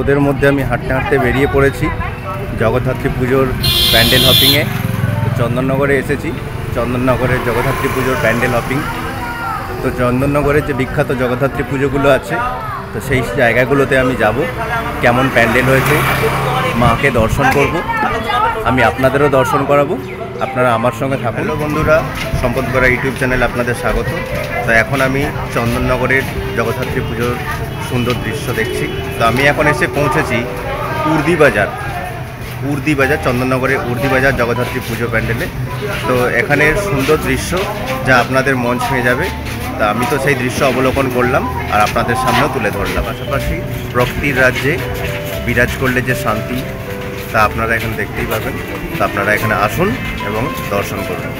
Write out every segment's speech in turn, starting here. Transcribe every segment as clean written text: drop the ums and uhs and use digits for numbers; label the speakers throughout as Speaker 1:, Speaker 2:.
Speaker 1: ওদের মধ্যে আমি হাঁটতে হাঁটতে বেরিয়ে পড়েছি জগদ্ধাত্রী পুজোর প্যান্ডেল হপিংয়ে। চন্দননগরে এসেছি, চন্দননগরের জগদ্ধাত্রী পুজোর প্যান্ডেল হপিং। তো চন্দননগরের যে বিখ্যাত জগদ্ধাত্রী পুজোগুলো আছে, তো সেই জায়গাগুলোতে আমি যাব, কেমন প্যান্ডেল হয়েছে, মাকে দর্শন করব, আমি আপনাদেরও দর্শন করাবো, আপনারা আমার সঙ্গে থাকুন। হ্যালো বন্ধুরা, সম্পদ গড়া ইউটিউব চ্যানেলে আপনাদের স্বাগত। তো এখন আমি চন্দননগরের জগদ্ধাত্রী পুজোর সুন্দর দৃশ্য দেখছি। তো আমি এখন এসে পৌঁছেছি উর্দিবাজার, চন্দননগরের উর্দিবাজার জগদ্ধাত্রী পুজো প্যান্ডেলে। তো এখানের সুন্দর দৃশ্য যা আপনাদের মন ছুঁয়ে যাবে। তা আমি তো সেই দৃশ্য অবলোকন করলাম আর আপনাদের সামনেও তুলে ধরলাম। পাশাপাশি প্রকৃতির রাজ্যে বিরাজ করলে যে শান্তি, তা আপনারা এখানে দেখতেই পাবেন। তা আপনারা এখানে আসুন এবং দর্শন করুন।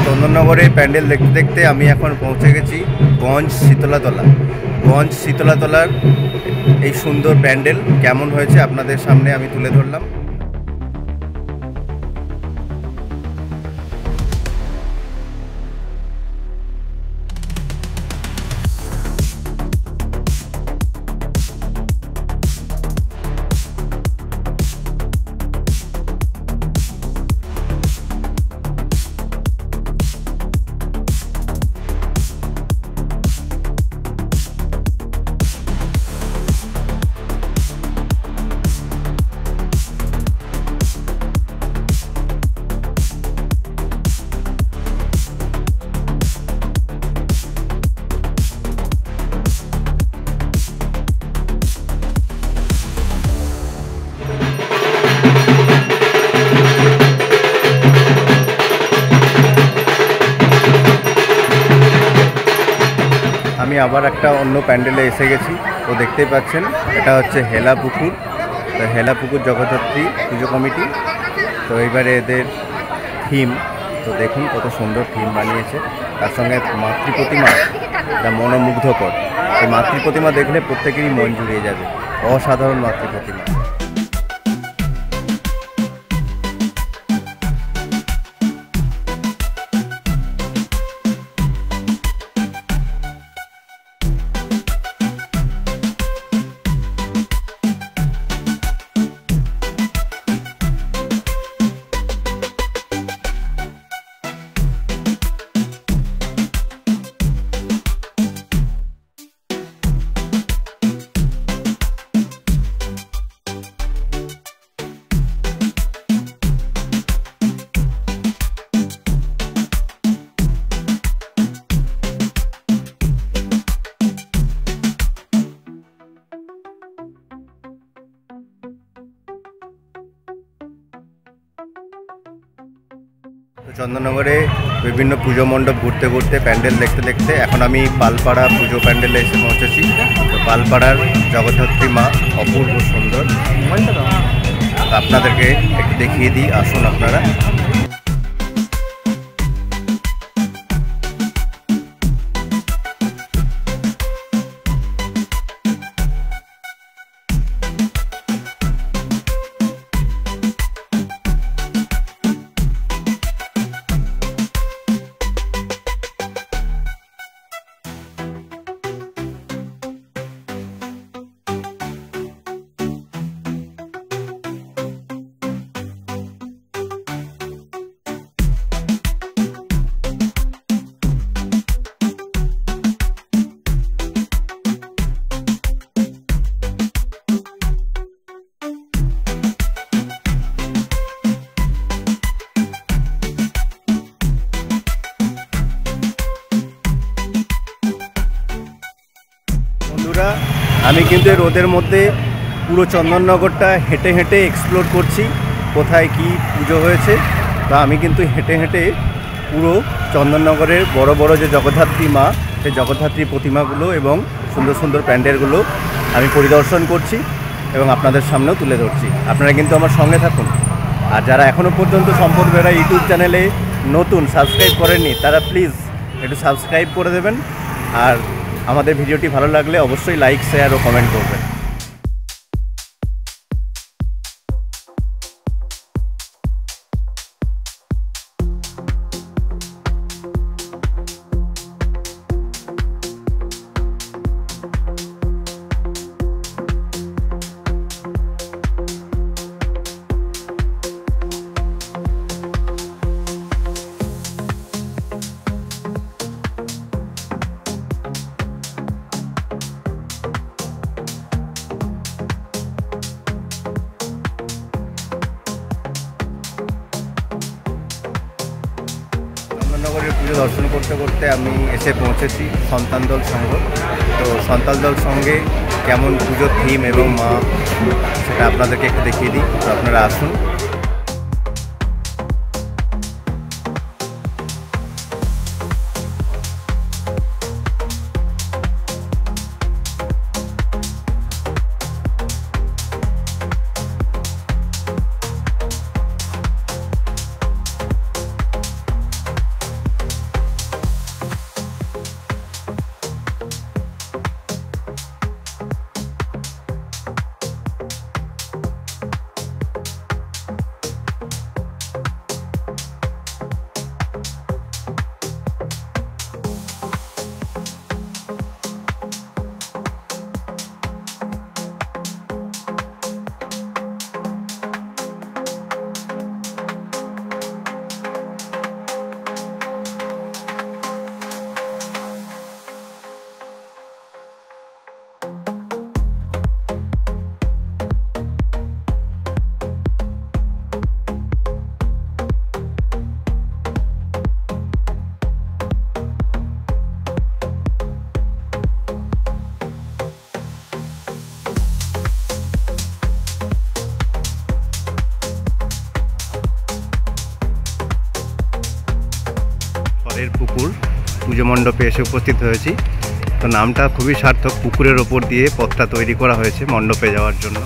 Speaker 1: চন্দননগরের প্যান্ডেল দেখতে দেখতে আমি এখন পৌঁছে গেছি গঞ্জ শীতলাতলার এই সুন্দর প্যান্ডেল কেমন হয়েছে আপনাদের সামনে আমি তুলে ধরলাম। আমি আবার একটা অন্য প্যান্ডেলে এসে গেছি। তো দেখতেই পাচ্ছেন এটা হচ্ছে হেলাপুকুর। তো হেলাপুকুর জগদ্ধাত্রী পুজো কমিটি। তো এবারে এদের থিম, তো দেখুন কত সুন্দর থিম বানিয়েছে। তার সঙ্গে মাতৃপ্রতিমা, যা মনোমুগ্ধকর। এই মাতৃপ্রতিমা দেখলে প্রত্যেকেরই মন জুড়িয়ে যাবে। অসাধারণ মাতৃপ্রতিমা। চন্দননগরে বিভিন্ন পুজো মণ্ডপ ঘুরতে ঘুরতে, প্যান্ডেল দেখতে দেখতে এখন আমি পালপাড়া পুজো প্যান্ডেলে এসে পৌঁছেছি। তো পালপাড়ার জগদ্ধাত্রী মা অপূর্ব সুন্দর, আপনাদেরকে একটু দেখিয়ে দিই, আসুন আপনারা। কিন্তু এই রোদের মধ্যে পুরো চন্দননগরটা হেঁটে হেঁটে এক্সপ্লোর করছি কোথায় কি পুজো হয়েছে। তা আমি কিন্তু হেঁটে হেঁটে পুরো চন্দননগরের বড় বড় যে জগদ্ধাত্রী মা, সেই জগদ্ধাত্রী প্রতিমাগুলো এবং সুন্দর সুন্দর প্যান্ডেলগুলো আমি পরিদর্শন করছি এবং আপনাদের সামনেও তুলে ধরছি। আপনারা কিন্তু আমার সঙ্গে থাকুন। আর যারা এখনও পর্যন্ত সম্পদ বেড়া ইউটিউব চ্যানেলে নতুন সাবস্ক্রাইব করেননি তারা প্লিজ একটু সাবস্ক্রাইব করে দেবেন। আর আমাদের ভিডিওটি ভালো লাগলে অবশ্যই লাইক, শেয়ার ও কমেন্ট করবেন। চন্দননগরের পুজো দর্শন করতে করতে আমি এসে পৌঁছেছি সন্তানদল সংঘ। তো সন্তানদল সঙ্গে কেমন পুজোর থিম এবং মা সেটা আপনাদেরকে একটু দেখিয়ে দিই। তো আপনারা আসুন। পুকুর পুজো মণ্ডপে এসে উপস্থিত হয়েছি। তো নামটা খুবই সার্থক, পুকুরের ওপর দিয়ে পথটা তৈরি করা হয়েছে মণ্ডপে যাওয়ার জন্য।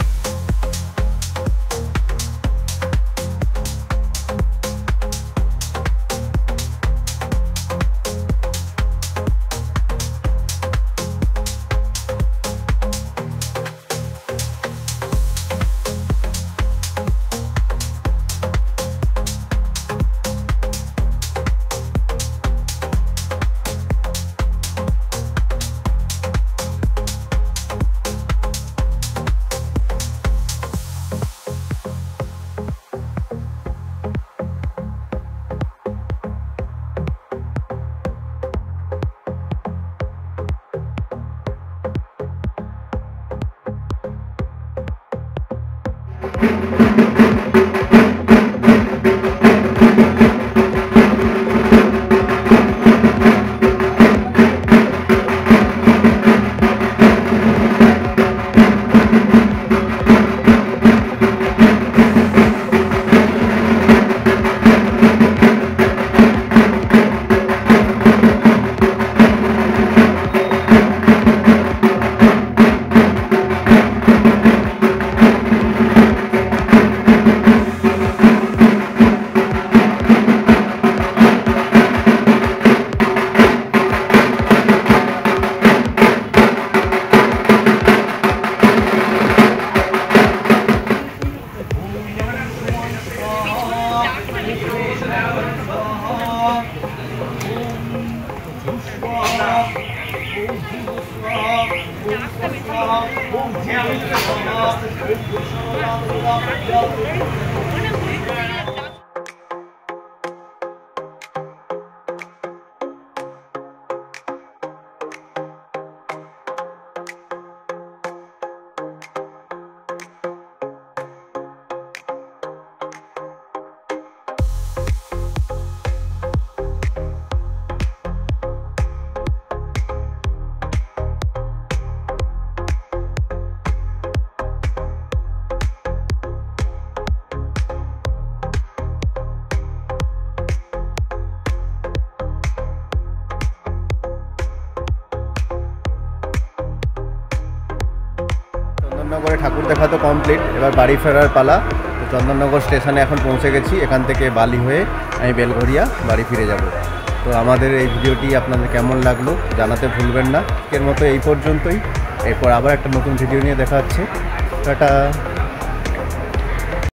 Speaker 1: চন্দননগরে ঠাকুর দেখা তো কমপ্লিট, এবার বাড়ি ফেরার পালা। তো চন্দননগর স্টেশনে এখন পৌঁছে গেছি, এখান থেকে বালি হয়ে আমি বেলঘরিয়া বাড়ি ফিরে যাব। তো আমাদের এই ভিডিওটি আপনাদের কেমন লাগলো জানাতে ভুলবেন না। এর মতো এই পর্যন্তই, এরপর আবার একটা নতুন ভিডিও নিয়ে দেখা হচ্ছে। টাটা।